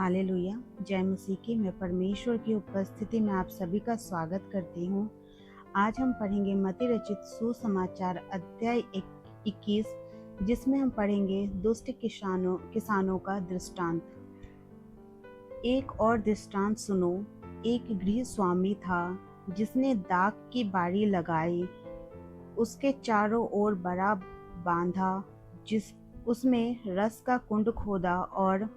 Hallelujah. जय मसीह की। मैं परमेश्वर की उपस्थिति में आप सभी का स्वागत करती हूँ। आज हम पढ़ेंगे मत्ती रचित सुसमाचार अध्याय 21, जिसमें हम पढ़ेंगे दुष्ट किसानों का दृष्टांत। एक और दृष्टांत सुनो। एक गृह स्वामी था जिसने दाख की बाड़ी लगाई, उसके चारों ओर बड़ा बांधा, जिस उसमें रस का कुंड खोदा और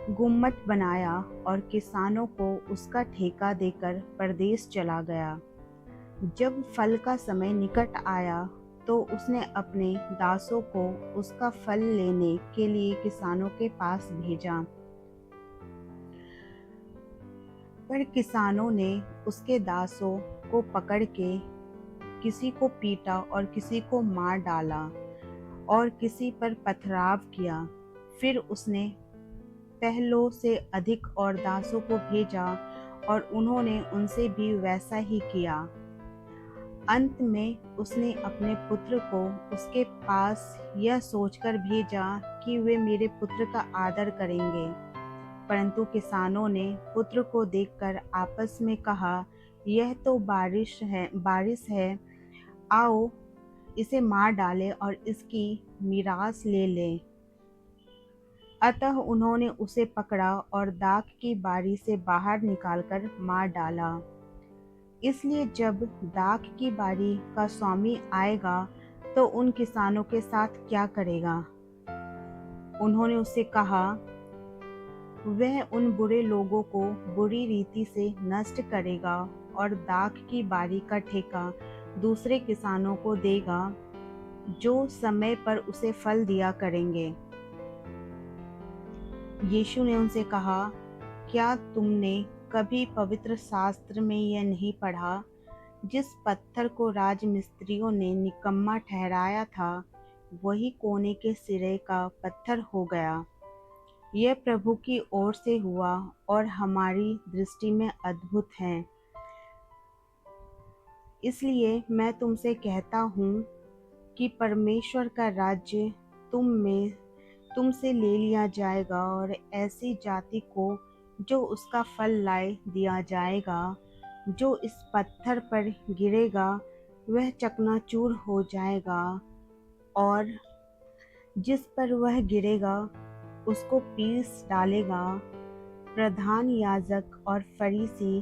गुम्मट बनाया और किसानों को उसका ठेका देकर परदेश चला गया। जब फल का समय निकट आया तो उसने अपने दासों को उसका फल लेने के लिए किसानों के पास भेजा, पर किसानों ने उसके दासों को पकड़ के किसी को पीटा और किसी को मार डाला और किसी पर पथराव किया। फिर उसने पहलों से अधिक और दासों को भेजा और उन्होंने उनसे भी वैसा ही किया। अंत में उसने अपने पुत्र को उसके पास यह सोचकर भेजा कि वे मेरे पुत्र का आदर करेंगे। परंतु किसानों ने पुत्र को देखकर आपस में कहा, यह तो बारिश है, आओ इसे मार डालें और इसकी मीरास ले लें। अतः उन्होंने उसे पकड़ा और दाख की बारी से बाहर निकालकर मार डाला। इसलिए जब दाख की बारी का स्वामी आएगा तो उन किसानों के साथ क्या करेगा? उन्होंने उससे कहा, वह उन बुरे लोगों को बुरी रीति से नष्ट करेगा और दाख की बारी का ठेका दूसरे किसानों को देगा जो समय पर उसे फल दिया करेंगे। यीशु ने उनसे कहा, क्या तुमने कभी पवित्र शास्त्र में यह नहीं पढ़ा, जिस पत्थर को राजमिस्त्रियों ने निकम्मा ठहराया था, वही कोने के सिरे का पत्थर हो गया। यह प्रभु की ओर से हुआ और हमारी दृष्टि में अद्भुत है। इसलिए मैं तुमसे कहता हूँ कि परमेश्वर का राज्य तुमसे ले लिया जाएगा और ऐसी जाति को जो उसका फल लाए दिया जाएगा। जो इस पत्थर पर गिरेगा वह चकनाचूर हो जाएगा और जिस पर वह गिरेगा उसको पीस डालेगा। प्रधान याजक और फरीसी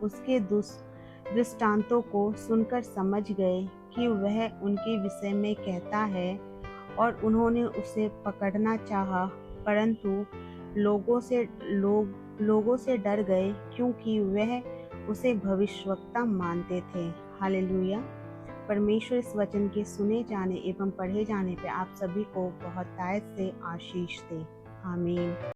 उसके दृष्टांतों को सुनकर समझ गए कि वह उनके विषय में कहता है, और उन्होंने उसे पकड़ना चाहा, परंतु लोगों से डर गए, क्योंकि वह उसे भविष्यवक्ता मानते थे। हालेलुया। परमेश्वर इस वचन के सुने जाने एवं पढ़े जाने पे आप सभी को बहुतायत से आशीष दे। आमीन।